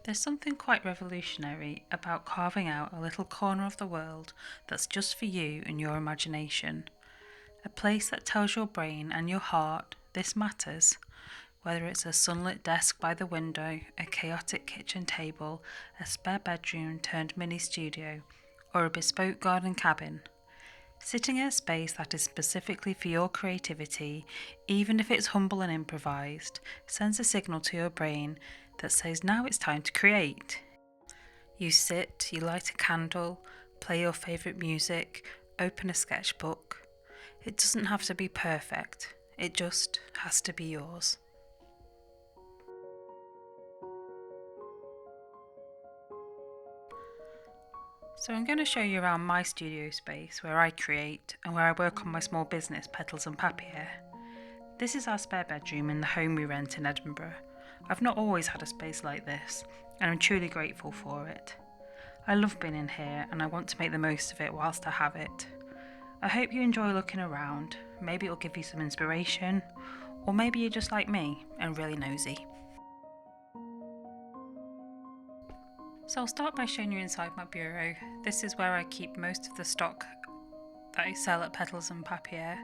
There's something quite revolutionary about carving out a little corner of the world that's just for you and your imagination. A place that tells your brain and your heart this matters. Whether it's a sunlit desk by the window, a chaotic kitchen table, a spare bedroom turned mini studio, or a bespoke garden cabin. Sitting in a space that is specifically for your creativity, even if it's humble and improvised, sends a signal to your brain that says now it's time to create. You sit, you light a candle, play your favourite music, open a sketchbook. It doesn't have to be perfect, it just has to be yours. So I'm going to show you around my studio space where I create and where I work on my small business, Petals and Papier. This is our spare bedroom in the home we rent in Edinburgh. I've not always had a space like this, and I'm truly grateful for it. I love being in here and I want to make the most of it whilst I have it. I hope you enjoy looking around. Maybe it'll give you some inspiration, or maybe you're just like me and really nosy. So I'll start by showing you inside my bureau. This is where I keep most of the stock that I sell at Petals and Papier.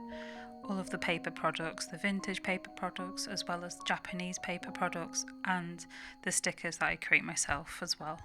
All of the paper products, the vintage paper products, as well as Japanese paper products, and the stickers that I create myself as well.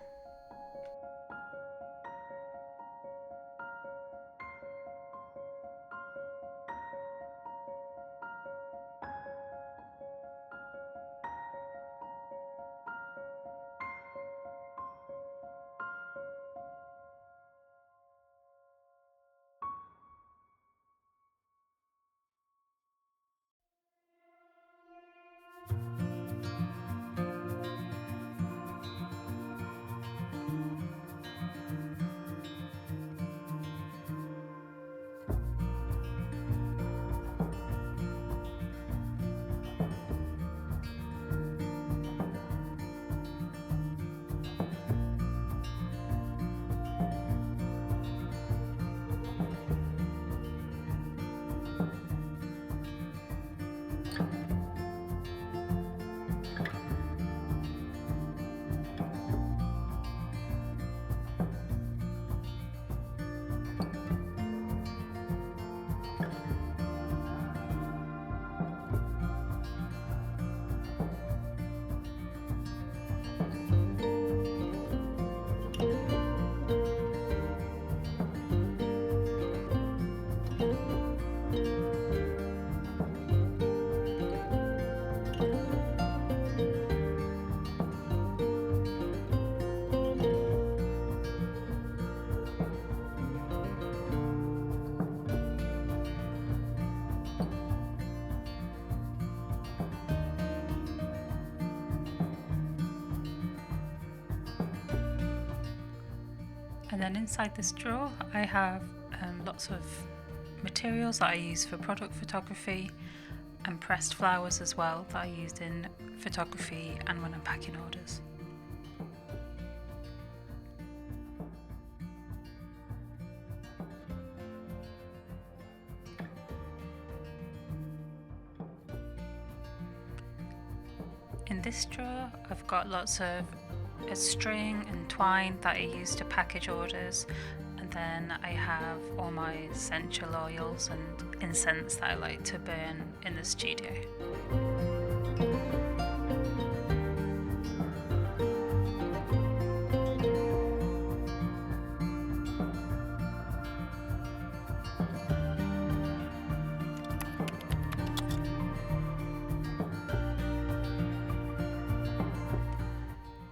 And then inside this drawer I have lots of materials that I use for product photography, and pressed flowers as well that I used in photography and when I'm packing orders. In this drawer I've got lots of string and twine that I use to package orders, and then I have all my essential oils and incense that I like to burn in the studio.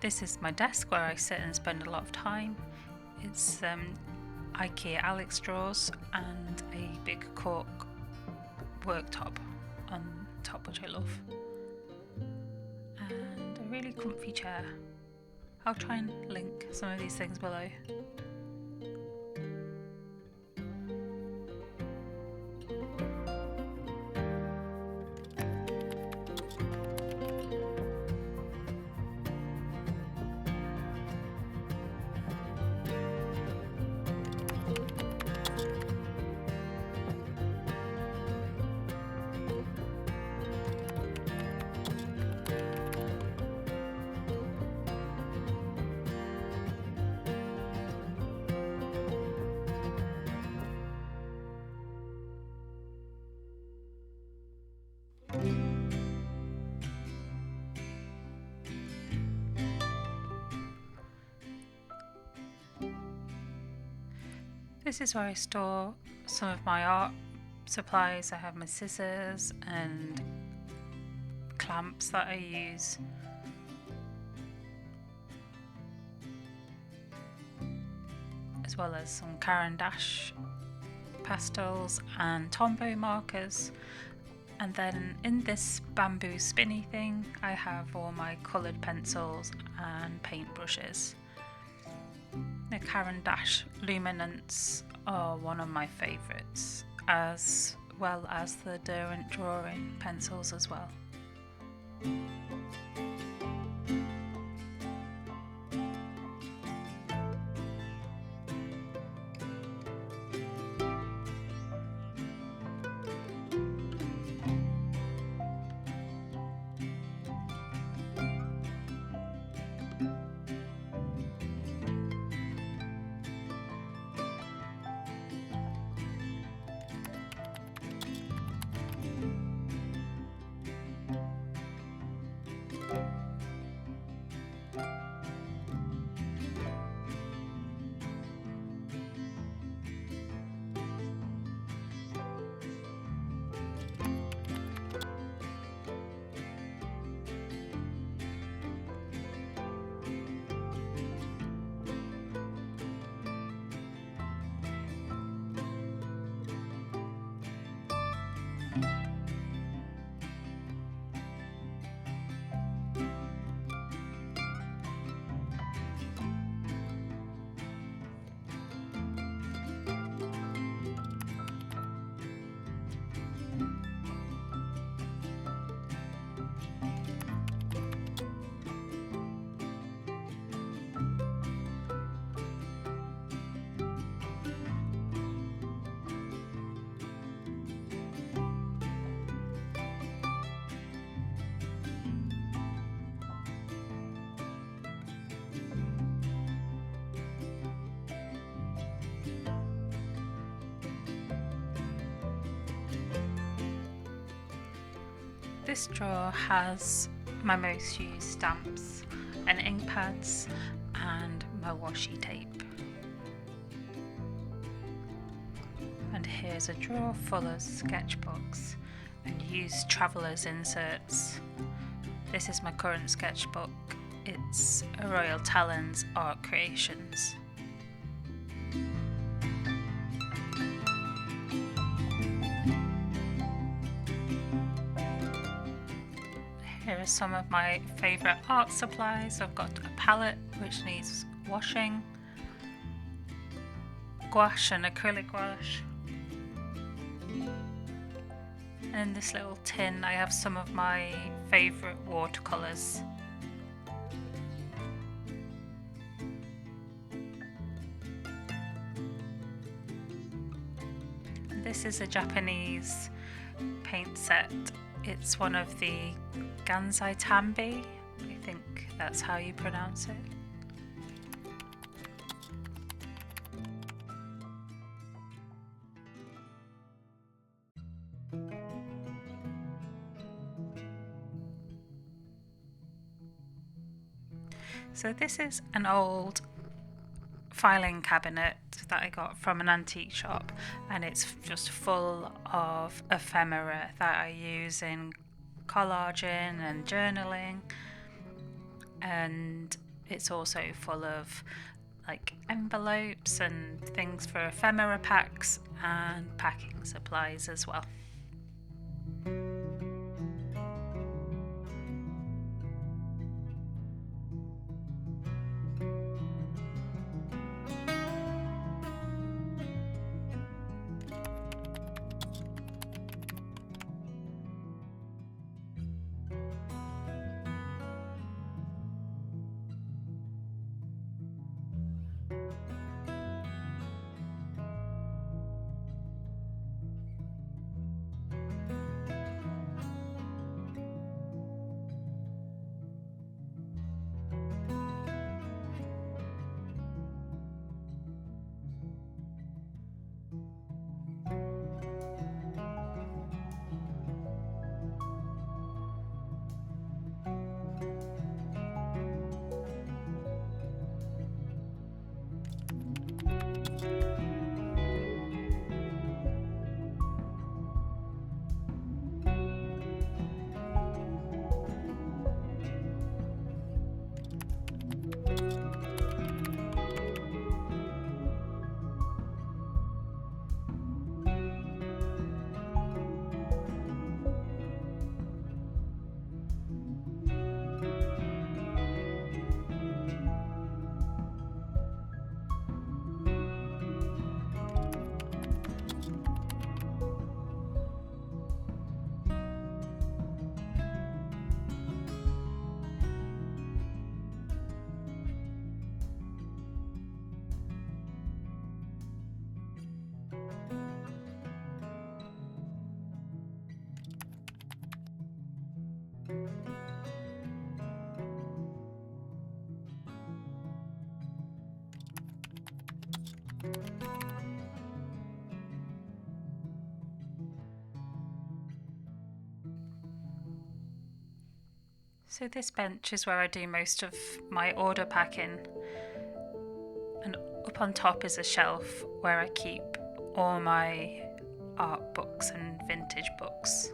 This is my desk where I sit and spend a lot of time. It's IKEA Alex drawers and a big cork worktop on top, which I love, and a really comfy chair. I'll try and link some of these things below. This is where I store some of my art supplies. I have my scissors and clamps that I use. As well as some Caran d'Ache pastels and Tombow markers. And then in this bamboo spinny thing, I have all my coloured pencils and paintbrushes. The Caran d'Ache luminants are one of my favourites, as well as the Derwent drawing pencils as well. This drawer has my most used stamps and ink pads and my washi tape. And here's a drawer full of sketchbooks and used traveller's inserts. This is my current sketchbook. It's a Royal Talons Art Creations. Here are some of my favourite art supplies. I've got a palette which needs washing, gouache and acrylic gouache. And in this little tin I have some of my favourite watercolours. This is a Japanese paint set. It's one of the Gansai Tambi, I think that's how you pronounce it. So this is an old filing cabinet that I got from an antique shop, and it's just full of ephemera that I use in collaging and journaling, and it's also full of like envelopes and things for ephemera packs and packing supplies as well. So this bench is where I do most of my order packing, and up on top is a shelf where I keep all my art books and vintage books.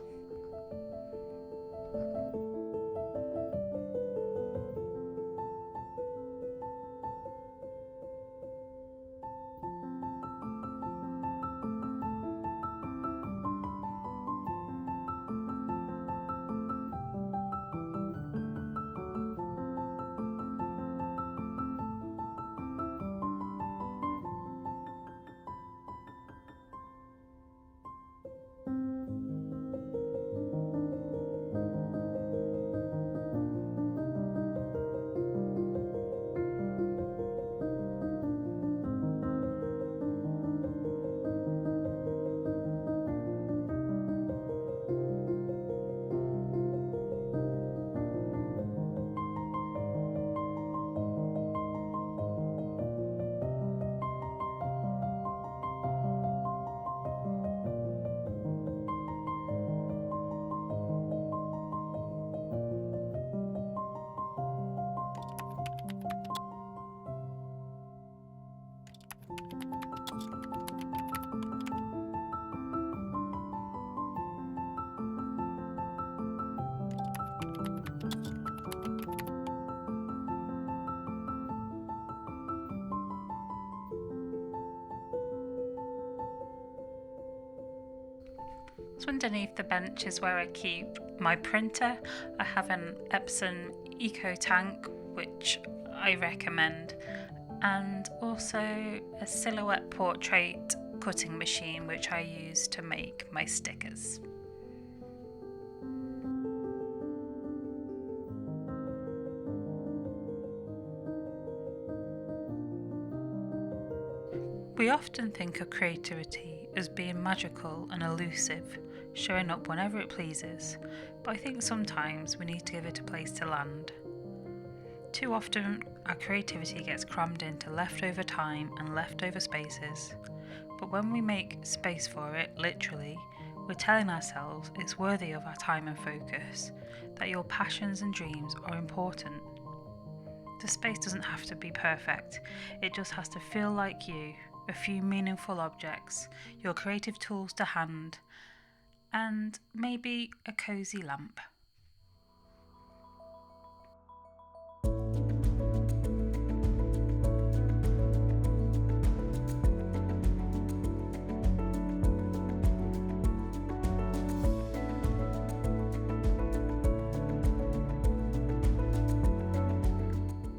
So underneath the bench is where I keep my printer. I have an Epson Eco Tank, which I recommend, and also a silhouette portrait cutting machine, which I use to make my stickers. We often think of creativity as being magical and elusive, showing up whenever it pleases, but I think sometimes we need to give it a place to land. Too often, our creativity gets crammed into leftover time and leftover spaces, but when we make space for it, literally, we're telling ourselves it's worthy of our time and focus, that your passions and dreams are important. The space doesn't have to be perfect, it just has to feel like you, a few meaningful objects, your creative tools to hand, and maybe a cosy lamp.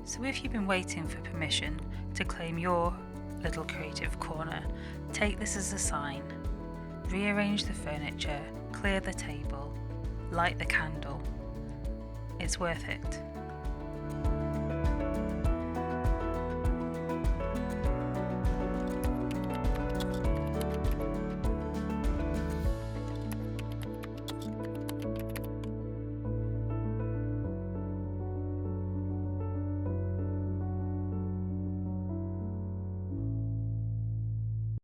So if you've been waiting for permission to claim your little creative corner, take this as a sign. Rearrange the furniture, clear the table, light the candle. It's worth it.